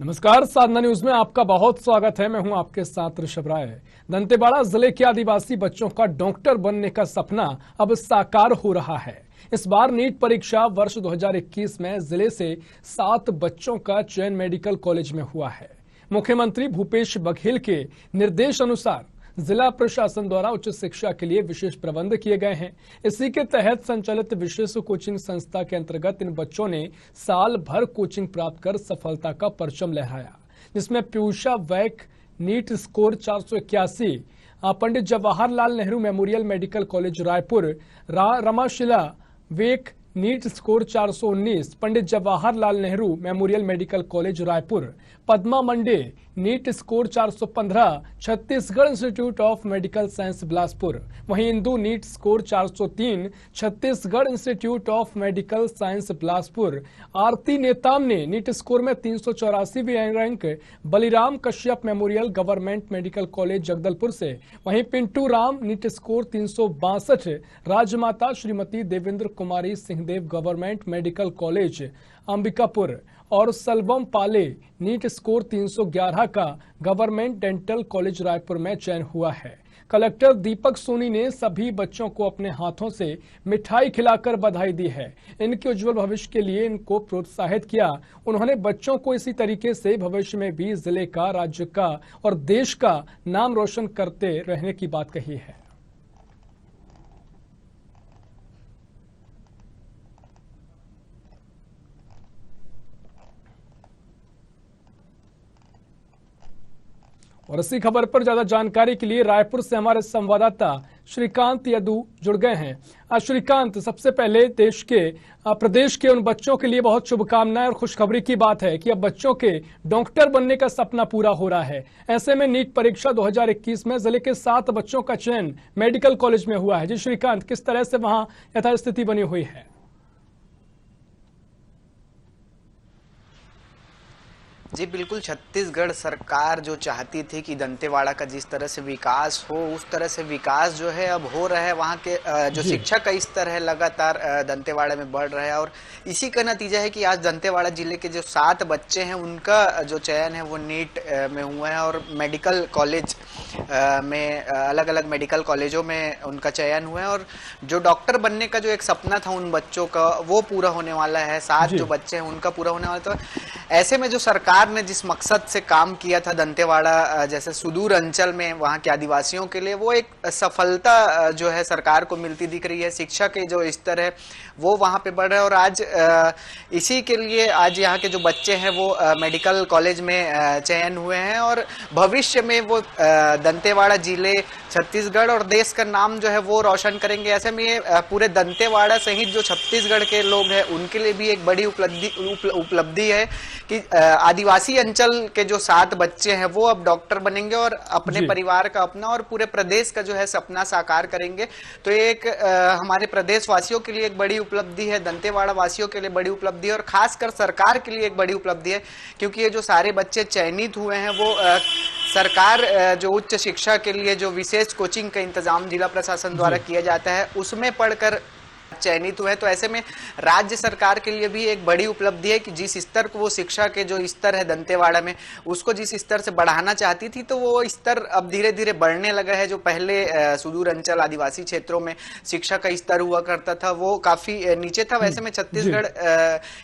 नमस्कार, साधना न्यूज में आपका बहुत स्वागत है। मैं हूं आपके साथ ऋषभ राय। दंतेवाड़ा जिले के आदिवासी बच्चों का डॉक्टर बनने का सपना अब साकार हो रहा है। इस बार नीट परीक्षा वर्ष 2021 में जिले से 7 बच्चों का चयन मेडिकल कॉलेज में हुआ है। मुख्यमंत्री भूपेश बघेल के निर्देश अनुसार जिला प्रशासन द्वारा उच्च शिक्षा के लिए विशेष प्रबंध किए गए हैं। इसी के तहत संचालित विशेष कोचिंग संस्था के अंतर्गत इन बच्चों ने साल भर कोचिंग प्राप्त कर सफलता का परचम लहराया, जिसमें Piyusha Vaik NEET score 481, Pandit Jawaharlal Nehru memorial medical college Raipur, Ramashila Vek NEET score 419, Pandit Jawaharlal Nehru memorial medical college Raipur, Padma Mande NEET score 415, Chhattisgarh institute of medical science Bilaspur. वहीं Indu NEET score 403, Chhattisgarh institute of medical science Bilaspur. Aarti Netam ने नीट स्कोर में 384वीं rank Baliram Kashyap memorial government medical college Jagdalpur से। वहीं Pintu Ram NEET score 362, Rajmata Shrimati Devendra Kumari Singhdeo government medical college Ambikapur और सलबम पाले NEET score 311 का गवर्नमेंट डेंटल कॉलेज रायपुर में चयन हुआ है। कलेक्टर दीपक सोनी ने सभी बच्चों को अपने हाथों से मिठाई खिलाकर बधाई दी है। इनके उज्जवल भविष्य के लिए इनको प्रोत्साहित किया। उन्होंने बच्चों को इसी तरीके से भविष्य में भी जिले का, राज्य का और देश का नाम रोशन करते रहने की बात कही है। और इसी खबर पर ज्यादा जानकारी के लिए रायपुर से हमारे संवाददाता श्रीकांत यदू जुड़ गए हैं। श्रीकांत, सबसे पहले प्रदेश के उन बच्चों के लिए बहुत शुभकामनाएं और खुशखबरी की बात है कि अब बच्चों के डॉक्टर बनने का सपना पूरा हो रहा है। ऐसे में नीट परीक्षा 2021 में जिले के 7 बच्चों का चयन मेडिकल कॉलेज में हुआ है। जी श्रीकांत, किस तरह से वहां यथास्थिति बनी हुई है? जी बिल्कुल, छत्तीसगढ़ सरकार जो चाहती थी कि दंतेवाड़ा का जिस तरह से विकास हो, उस तरह से विकास जो है अब हो रहा है। वहाँ के जो शिक्षा का स्तर है लगातार दंतेवाड़ा में बढ़ रहा है और इसी का नतीजा है कि आज दंतेवाड़ा जिले के जो 7 बच्चे हैं उनका जो चयन है वो नीट में हुआ है और मेडिकल कॉलेज में अलग अलग मेडिकल कॉलेजों में उनका चयन हुआ है और जो डॉक्टर बनने का जो एक सपना था उन बच्चों का वो पूरा होने वाला है। 7 जो बच्चे हैं उनका पूरा होने वाला। तो ऐसे में जो सरकार ने जिस मकसद से काम किया था दंतेवाड़ा जैसे सुदूर अंचल में वहां के आदिवासियों के लिए, वो एक सफलता जो है सरकार को मिलती दिख रही है। शिक्षा के जो स्तर है वो वहां पे बढ़ रहा है और आज इसी के लिए आज यहाँ के जो बच्चे हैं वो मेडिकल कॉलेज में चयन हुए हैं और भविष्य में वो दंतेवाड़ा जिले, छत्तीसगढ़ और देश का नाम जो है वो रोशन करेंगे। ऐसे में पूरे दंतेवाड़ा सहित जो छत्तीसगढ़ के लोग हैं उनके लिए भी एक बड़ी उपलब्धि है कि आदिवासी अंचल के जो 7 बच्चे हैं वो अब डॉक्टर बनेंगे और अपने परिवार का, अपना और पूरे प्रदेश का जो है सपना साकार करेंगे। तो एक हमारे प्रदेश वासियों के लिए एक बड़ी उपलब्धि है, दंतेवाड़ा वासियों के लिए बड़ी उपलब्धि है और खासकर सरकार के लिए एक बड़ी उपलब्धि है, क्योंकि ये जो सारे बच्चे चयनित हुए हैं वो सरकार जो उच्च शिक्षा के लिए जो विशेष कोचिंग का इंतजाम जिला प्रशासन द्वारा किया जाता है उसमें पढ़कर चयनित हुए। तो ऐसे में राज्य सरकार के लिए भी एक बड़ी उपलब्धि है कि जिस स्तर को वो शिक्षा के जो स्तर है दंतेवाड़ा में उसको जिस स्तर से बढ़ाना चाहती थी तो वो स्तर अब धीरे धीरे बढ़ने लगा है। जो पहले सुदूर अंचल आदिवासी क्षेत्रों में शिक्षा का स्तर हुआ करता था वो काफी नीचे था, वैसे में छत्तीसगढ़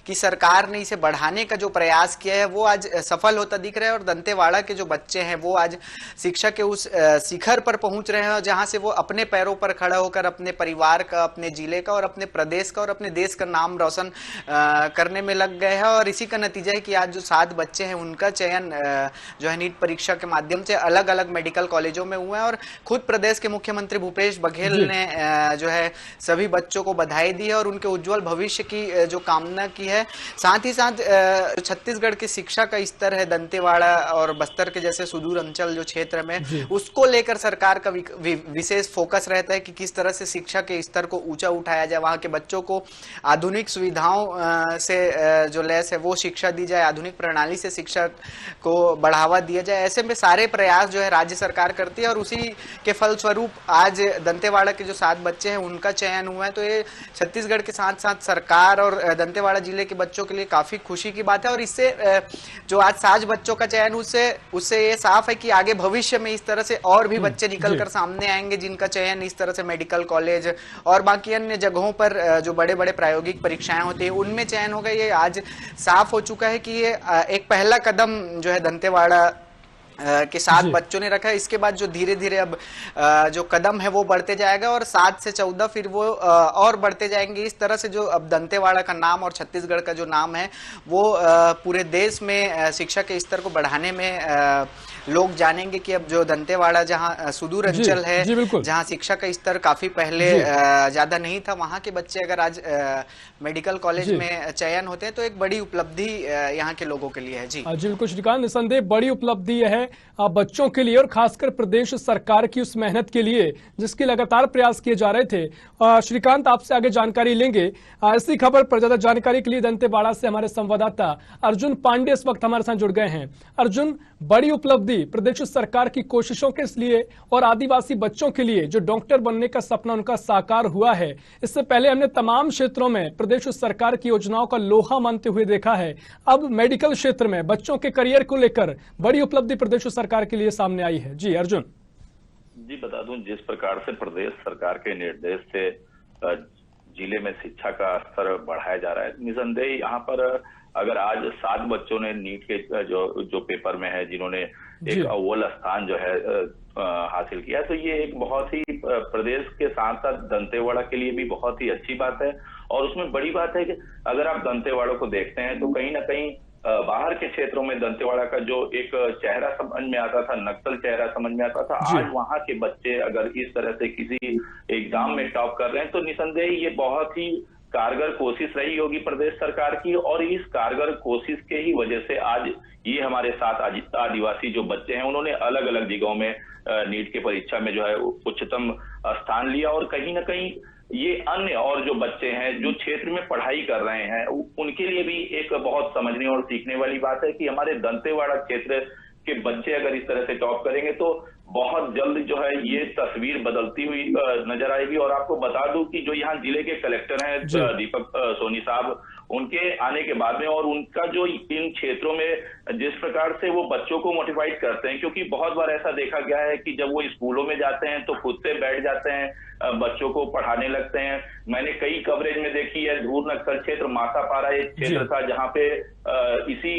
की सरकार ने इसे बढ़ाने का जो प्रयास किया है वो आज सफल होता दिख रहा है और दंतेवाड़ा के जो बच्चे हैं वो आज शिक्षा के उस शिखर पर पहुंच रहे हैं जहां से वो अपने पैरों पर खड़ा होकर अपने परिवार का, अपने जिले का और अपने प्रदेश का और अपने देश का नाम रोशन करने में लग गए हैं। और इसी का नतीजा है कि आज जो 7 बच्चे हैं उनका चयन जो है नीट परीक्षा के माध्यम से अलग अलग मेडिकल कॉलेजों में हुआ है और खुद प्रदेश के मुख्यमंत्री भूपेश बघेल ने जो है सभी बच्चों को बधाई दी है और उनके उज्जवल भविष्य की जो कामना की है। साथ ही साथ छत्तीसगढ़ की शिक्षा का स्तर है दंतेवाड़ा और बस्तर के जैसे सुदूर अंचल जो क्षेत्र में, उसको लेकर सरकार का विशेष फोकस रहता है कि किस तरह से शिक्षा के स्तर को ऊंचा उठाया जाए जाए, वहाँ के बच्चों को आधुनिक सुविधाओं से जो लैस है वो शिक्षा दी जाए, आधुनिक प्रणाली से शिक्षा को बढ़ावा दिया जाए। ऐसे में सारे प्रयास जो है राज्य सरकार करती है और उसी के फलस्वरूप आज दंतेवाड़ा के जो 7 बच्चे हैं उनका चयन हुआ है। तो ये छत्तीसगढ़ के साथ साथ सरकार और दंतेवाड़ा जिले के बच्चों के लिए काफी खुशी की बात है। और इससे जो आज 7 बच्चों का चयन उससे ये साफ है कि आगे भविष्य में इस तरह से और भी बच्चे निकल कर सामने आएंगे जिनका चयन इस तरह से मेडिकल कॉलेज और बाकी अन्य जगहों पर जो बड़े बड़े प्रायोगिक परीक्षाएं होती है उनमें चयन होगा। ये आज साफ हो चुका है कि ये एक पहला कदम जो है दंतेवाड़ा के 7 बच्चों ने रखा है। इसके बाद जो धीरे धीरे अब जो कदम है वो बढ़ते जाएगा और 7 से 14 फिर वो और बढ़ते जाएंगे। इस तरह से जो अब दंतेवाड़ा का नाम और छत्तीसगढ़ का जो नाम है वो पूरे देश में शिक्षा के स्तर को बढ़ाने में लोग जानेंगे कि अब जो दंतेवाड़ा जहां सुदूर अंचल है, जहां शिक्षा का स्तर काफी पहले ज्यादा नहीं था, वहां के बच्चे अगर आज मेडिकल कॉलेज में चयन होते हैं तो एक बड़ी उपलब्धि यहाँ के लोगों के लिए है। जी बिल्कुल श्रीकांत, निसंदेह बड़ी उपलब्धि है बच्चों के लिए और खासकर प्रदेश सरकार की उस मेहनत के लिए जिसके लगातार प्रयास किए जा रहे थे। श्रीकांत, आपसे आगे जानकारी लेंगे। ऐसी खबर पर ज्यादा जानकारी के लिए दंतेवाड़ा से हमारे संवाददाता अर्जुन पांडे इस वक्त हमारे साथ जुड़ गए हैं। अर्जुन, बड़ी उपलब्धि प्रदेश सरकार की कोशिशों के लिए और आदिवासी बच्चों के लिए जो डॉक्टर बनने का सपना उनका साकार हुआ है, इससे पहले हमने तमाम क्षेत्रों में प्रदेश सरकार की योजनाओं का लोहा मानते हुए देखा है। अब मेडिकल क्षेत्र में बच्चों के करियर को लेकर बड़ी उपलब्धि प्रदेश सरकार के लिए सामने आई है। जी अर्जुन। जी बता दूं, जिस प्रकार से प्रदेश सरकार के निर्देश से जिले में शिक्षा का स्तर बढ़ाया जा रहा है, निसंदेह यहाँ पर अगर आज 7 बच्चों ने नीट के जो पेपर में है जिन्होंने एक अव्वल स्थान जो है हासिल किया, तो ये एक बहुत ही प्रदेश के साथ साथ दंतेवाड़ा के लिए भी बहुत ही अच्छी बात है। और उसमें बड़ी बात है कि अगर आप दंतेवाड़ा को देखते हैं तो कहीं ना कहीं बाहर के क्षेत्रों में दंतेवाड़ा का जो एक चेहरा समझ में आता था, नक्सल चेहरा समझ में आता था, आज वहां के बच्चे अगर इस तरह से किसी एग्जाम में टॉप कर रहे हैं तो निसंदेह ये बहुत ही कारगर कोशिश रही होगी प्रदेश सरकार की। और इस कारगर कोशिश के ही वजह से आज ये हमारे साथ आदिवासी जो बच्चे हैं उन्होंने अलग अलग जगहों में नीट की परीक्षा में जो है उच्चतम स्थान लिया। और कहीं ना कहीं ये अन्य और जो बच्चे हैं जो क्षेत्र में पढ़ाई कर रहे हैं उनके लिए भी एक बहुत समझने और सीखने वाली बात है कि हमारे दंतेवाड़ा क्षेत्र के बच्चे अगर इस तरह से टॉप करेंगे तो बहुत जल्द जो है ये तस्वीर बदलती हुई नजर आएगी। और आपको बता दूं कि जो यहाँ जिले के कलेक्टर हैं दीपक सोनी साहब, उनके आने के बाद में और उनका जो इन क्षेत्रों में जिस प्रकार से वो बच्चों को मोटिवेट करते हैं, क्योंकि बहुत बार ऐसा देखा गया है कि जब वो स्कूलों में जाते हैं तो खुद से बैठ जाते हैं, बच्चों को पढ़ाने लगते हैं। मैंने कई कवरेज में देखी है, दूर नक्सल क्षेत्र मासापारा एक क्षेत्र था जहाँ पे इसी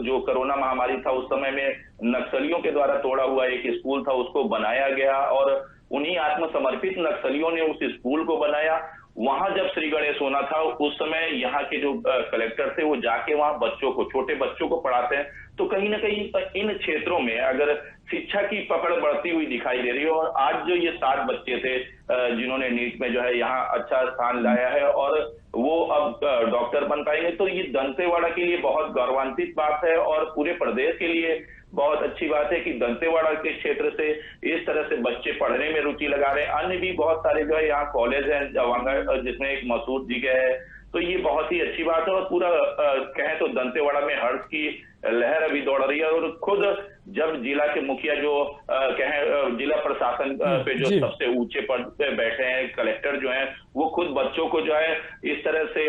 जो कोरोना महामारी था उस समय में नक्सलियों के द्वारा तोड़ा हुआ एक स्कूल था, उसको बनाया गया और उन्हीं आत्मसमर्पित नक्सलियों ने उस स्कूल को बनाया। वहां जब श्री गणेश होना था उस समय यहाँ के जो कलेक्टर थे वो जाके वहां बच्चों को, छोटे बच्चों को पढ़ाते हैं। तो कहीं ना कहीं इन क्षेत्रों में अगर शिक्षा की पकड़ बढ़ती हुई दिखाई दे रही है। और आज जो ये 7 बच्चे थे जिन्होंने नीट में जो है यहाँ अच्छा स्थान लाया है और वो अब डॉक्टर बन पाएंगे, तो ये दंतेवाड़ा के लिए बहुत गौरवान्वित बात है और पूरे प्रदेश के लिए बहुत अच्छी बात है कि दंतेवाड़ा के क्षेत्र से इस तरह से बच्चे पढ़ने में रुचि लगा रहे हैं। अन्य भी बहुत सारे जो है यहाँ कॉलेज हैं जवांगढ़ जिसमें एक मशहूर जगह है, तो ये बहुत ही अच्छी बात है। और पूरा कहें तो दंतेवाड़ा में हर्ष की लहर अभी दौड़ रही है। और खुद जब जिला के मुखिया जो कहें जिला प्रशासन पे जो सबसे ऊंचे पद पे बैठे हैं कलेक्टर जो हैं, वो खुद बच्चों को जो है इस तरह से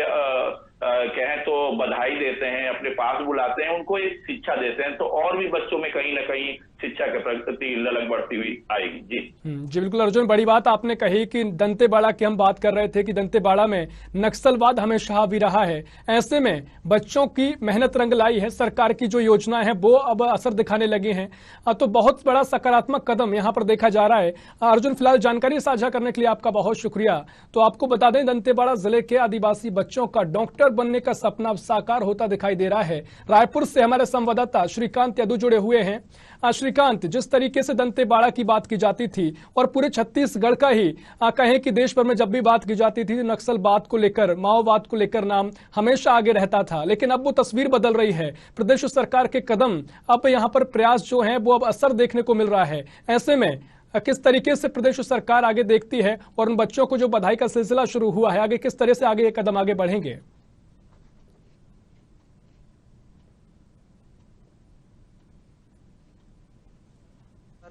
कहें तो बधाई देते हैं, अपने पास बुलाते हैं, उनको एक शिक्षा देते हैं, तो और भी बच्चों में कहीं ना कहीं शिक्षा के प्रति ललक बढ़ती हुई आएगी। जी बिल्कुल अर्जुन, बड़ी बात आपने कही कि दंतेवाड़ा की हम बात कर रहे थे कि दंतेवाड़ा में नक्सलवाद हमेशा हावी रहा है। ऐसे में बच्चों की मेहनत रंग लाई है, सरकार की जो योजना है वो अब असर दिखाने लगी हैं, तो बहुत बड़ा सकारात्मक कदम यहाँ पर देखा जा रहा है। अर्जुन, फिलहाल जानकारी साझा करने के लिए आपका बहुत शुक्रिया। तो आपको बता दें, दंतेवाड़ा जिले के आदिवासी बच्चों का डॉक्टर बनने का सपना अब साकार होता दिखाई दे रहा है। रायपुर से हमारे संवाददाता श्रीकांत यादव जुड़े हुए हैं। श्रीकांत, जिस तरीके से दंतेवाड़ा की बात की जाती थी और पूरे छत्तीसगढ़ का ही कहें कि देश भर में जब भी बात की जाती थी नक्सलवाद को लेकर, माओवाद को लेकर नाम हमेशा आगे रहता था, लेकिन अब वो तस्वीर बदल रही है। प्रदेश सरकार के कदम, अब यहाँ पर प्रयास जो है वो अब असर देखने को मिल रहा है। ऐसे में किस तरीके से प्रदेश सरकार आगे देखती है और उन बच्चों को जो बधाई का सिलसिला शुरू हुआ है, आगे किस तरह से आगे ये कदम आगे बढ़ेंगे?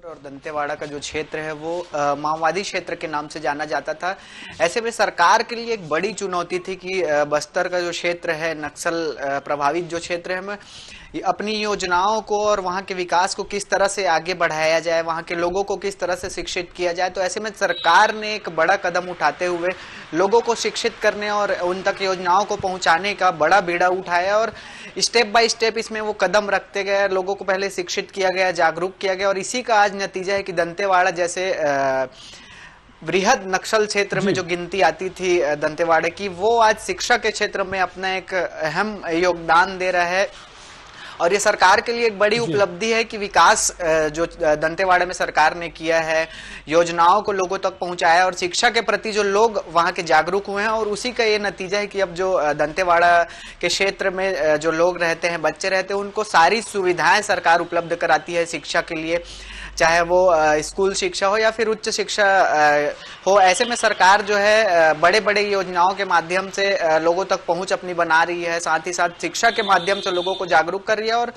और दंतेवाड़ा का जो क्षेत्र है वो माओवादी क्षेत्र के नाम से जाना जाता था। ऐसे में सरकार के लिए एक बड़ी चुनौती थी कि बस्तर का जो क्षेत्र है, नक्सल प्रभावित जो क्षेत्र है, अपनी योजनाओं को और वहां के विकास को किस तरह से आगे बढ़ाया जाए, वहां के लोगों को किस तरह से शिक्षित किया जाए। तो ऐसे में सरकार ने एक बड़ा कदम उठाते हुए लोगों को शिक्षित करने और उन तक योजनाओं को पहुंचाने का बड़ा बीड़ा उठाया और स्टेप बाय स्टेप इसमें वो कदम रखते गए। लोगों को पहले शिक्षित किया गया, जागरूक किया गया और इसी का आज नतीजा है कि दंतेवाड़ा जैसे बृहद नक्सल क्षेत्र में जो गिनती आती थी दंतेवाड़ा की, वो आज शिक्षा के क्षेत्र में अपना एक अहम योगदान दे रहा है। और ये सरकार के लिए एक बड़ी उपलब्धि है कि विकास जो दंतेवाड़ा में सरकार ने किया है, योजनाओं को लोगों तक पहुंचाया और शिक्षा के प्रति जो लोग वहां के जागरूक हुए हैं, और उसी का ये नतीजा है कि अब जो दंतेवाड़ा के क्षेत्र में जो लोग रहते हैं, बच्चे रहते हैं, उनको सारी सुविधाएं सरकार उपलब्ध कराती है शिक्षा के लिए, चाहे वो स्कूल शिक्षा हो या फिर उच्च शिक्षा हो। ऐसे में सरकार जो है बड़े बड़े योजनाओं के माध्यम से लोगों तक पहुंच अपनी बना रही है, साथ ही साथ शिक्षा के माध्यम से लोगों को जागरूक कर रही है। और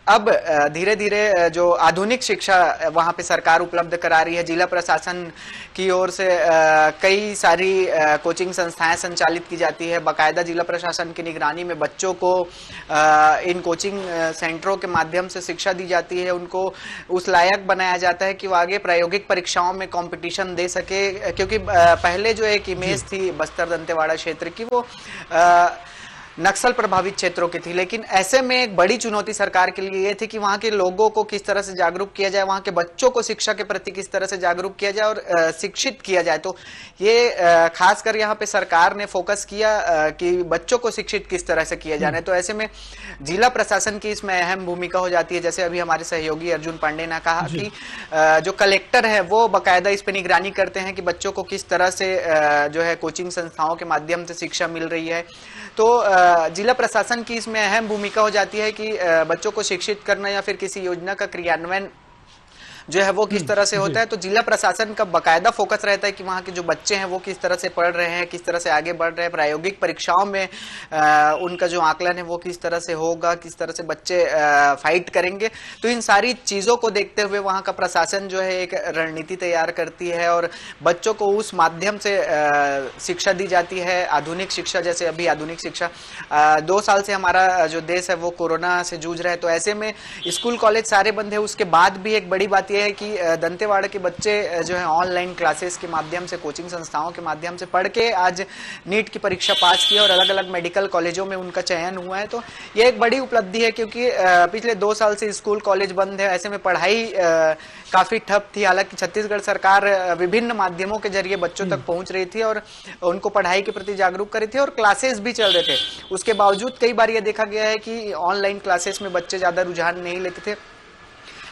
अब धीरे धीरे जो आधुनिक शिक्षा वहां पे सरकार उपलब्ध करा रही है। जिला प्रशासन की ओर से कई सारी कोचिंग संस्थाएं संचालित की जाती है। बाकायदा जिला प्रशासन की निगरानी में बच्चों को इन कोचिंग सेंटरों के माध्यम से शिक्षा दी जाती है। उनको उस लायक बनाया जाता है कि वो आगे प्रायोगिक परीक्षाओं में कंपटीशन दे सके, क्योंकि पहले जो एक इमेज थी बस्तर दंतेवाड़ा क्षेत्र की, वो नक्सल प्रभावित क्षेत्रों की थी। लेकिन ऐसे में एक बड़ी चुनौती सरकार के लिए ये थी कि वहां के लोगों को किस तरह से जागरूक किया जाए, वहां के बच्चों को शिक्षा के प्रति किस तरह से जागरूक किया जाए और शिक्षित किया जाए। तो ये खासकर यहाँ पे सरकार ने फोकस किया कि बच्चों को शिक्षित किस तरह से किया जाए। तो ऐसे में जिला प्रशासन की इसमें अहम भूमिका हो जाती है। जैसे अभी हमारे सहयोगी अर्जुन पांडे ने कहा कि जो कलेक्टर है वो बाकायदा इस पे निगरानी करते हैं कि बच्चों को किस तरह से जो है कोचिंग संस्थाओं के माध्यम से शिक्षा मिल रही है। तो जिला प्रशासन की इसमें अहम भूमिका हो जाती है कि बच्चों को शिक्षित करना या फिर किसी योजना का क्रियान्वयन जो है वो किस तरह से होता है। तो जिला प्रशासन का बाकायदा फोकस रहता है कि वहाँ के जो बच्चे हैं वो किस तरह से पढ़ रहे हैं, किस तरह से आगे बढ़ रहे हैं, प्रायोगिक परीक्षाओं में उनका जो आकलन है वो किस तरह से होगा, किस तरह से बच्चे फाइट करेंगे। तो इन सारी चीज़ों को देखते हुए वहाँ का प्रशासन जो है एक रणनीति तैयार करती है और बच्चों को उस माध्यम से शिक्षा दी जाती है, आधुनिक शिक्षा। जैसे अभी आधुनिक शिक्षा 2 साल से हमारा जो देश है वो कोरोना से जूझ रहा है, तो ऐसे में स्कूल कॉलेज सारे बंद है। उसके बाद भी एक बड़ी बात यह है कि दंतेवाड़ा के बच्चे जो है ऑनलाइन क्लासेस के माध्यम से, कोचिंग संस्थाओं के माध्यम से पढ़ के आज नीट की परीक्षा पास की और अलग अलग मेडिकल कॉलेजों में उनका चयन हुआ है। तो ये एक बड़ी उपलब्धि है, क्योंकि पिछले 2 साल से स्कूल कॉलेज बंद है। ऐसे में पढ़ाई काफी ठप थी। हालांकि छत्तीसगढ़ सरकार विभिन्न माध्यमों के जरिए बच्चों तक पहुंच रही थी और उनको पढ़ाई के प्रति जागरूक कर रही थी और क्लासेस भी चल रहे थे। उसके बावजूद कई बार यह देखा गया है कि ऑनलाइन क्लासेस में बच्चे ज्यादा रुझान नहीं लेते थे।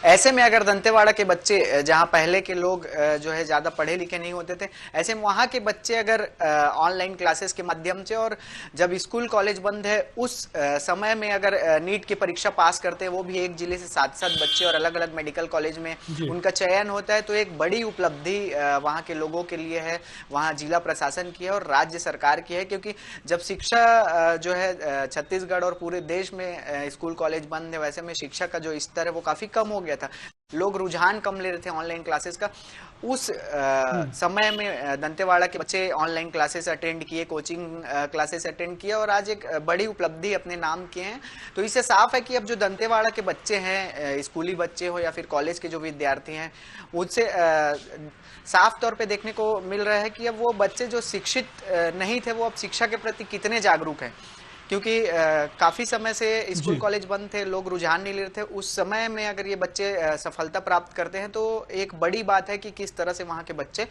ऐसे में अगर दंतेवाड़ा के बच्चे, जहां पहले के लोग जो है ज्यादा पढ़े लिखे नहीं होते थे, ऐसे में वहां के बच्चे अगर ऑनलाइन क्लासेस के माध्यम से और जब स्कूल कॉलेज बंद है उस समय में अगर नीट की परीक्षा पास करते हैं, वो भी एक जिले से 7-7 बच्चे और अलग अलग मेडिकल कॉलेज में उनका चयन होता है, तो एक बड़ी उपलब्धि वहां के लोगों के लिए है, वहां जिला प्रशासन की है और राज्य सरकार की है। क्योंकि जब शिक्षा जो है छत्तीसगढ़ और पूरे देश में स्कूल कॉलेज बंद है, वैसे में शिक्षा का जो स्तर है वो काफी कम हो गया था। लोग रुझान कम ले रहे थे ऑनलाइन क्लासेस का। उस समय में दंतेवाड़ा के बच्चे ऑनलाइन क्लासेस अटेंड किए, कोचिंग क्लासेस अटेंड किए और आज एक बड़ी उपलब्धि अपने नाम किए हैं। तो इससे साफ है कि अब जो दंतेवाड़ा के बच्चे हैं, स्कूली बच्चे हो या फिर कॉलेज के जो विद्यार्थी हैं, उनसे साफ तौर पे देखने को मिल रहा है कि अब वो बच्चे जो शिक्षित नहीं थे वो अब शिक्षा के प्रति कितने जागरूक हैं। क्योंकि काफी समय से स्कूल कॉलेज बंद थे, लोग रुझान नहीं ले रहे थे। उस समय में अगर ये बच्चे सफलता प्राप्त करते हैं तो एक बड़ी बात है कि किस तरह से वहाँ के बच्चे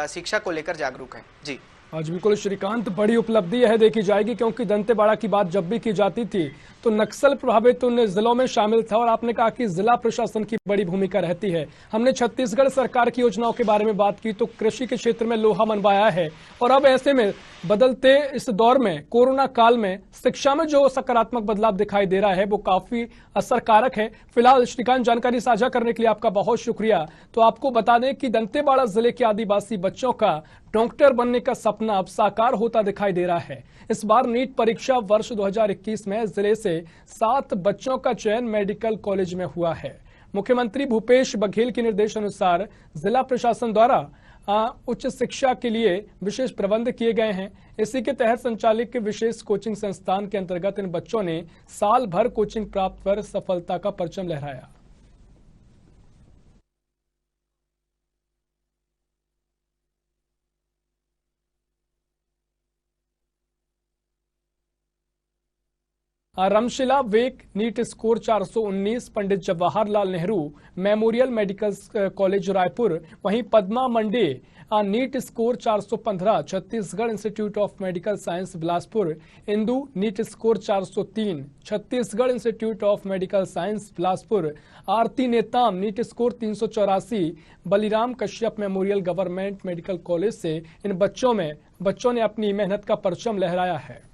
शिक्षा को लेकर जागरूक हैं। जी। आज बिल्कुल श्रीकांत, बड़ी उपलब्धि यह देखी जाएगी क्योंकि दंतेवाड़ा की बात जब भी की जाती थी तो नक्सल प्रभावित उन जिलों में शामिल था और आपने कहा कि जिला प्रशासन की बड़ी भूमिका रहती है। हमने छत्तीसगढ़ सरकार की योजनाओं के बारे में बात की तो कृषि के क्षेत्र में लोहा मनवाया है और अब ऐसे में बदलते इस दौर में कोरोना काल में शिक्षा में जो सकारात्मक बदलाव दिखाई दे रहा है वो काफी असरकारक है। फिलहाल श्रीकांत, जानकारी साझा करने के लिए आपका बहुत शुक्रिया। तो आपको बता दें कि दंतेवाड़ा जिले के आदिवासी बच्चों का डॉक्टर बनने का सपना अब साकार होता दिखाई दे रहा है। इस बार नीट परीक्षा वर्ष 2021 में जिले से 7 बच्चों का चयन मेडिकल कॉलेज में हुआ है। मुख्यमंत्री भूपेश बघेल के निर्देश अनुसार जिला प्रशासन द्वारा उच्च शिक्षा के लिए विशेष प्रबंध किए गए हैं। इसी के तहत संचालित विशेष कोचिंग संस्थान के अंतर्गत इन बच्चों ने साल भर कोचिंग प्राप्त कर सफलता का परचम लहराया। Ramshila Vek NEET score 419, Pandit Jawaharlal Nehru memorial medical college Raipur. वहीं Padma Mande NEET score 415, Chhattisgarh institute of medical science Bilaspur. Indu NEET score 403, Chhattisgarh institute of medical science Bilaspur. Aarti Netam NEET score 384, Baliram Kashyap memorial government medical college से इन बच्चों ने अपनी मेहनत का परचम लहराया है।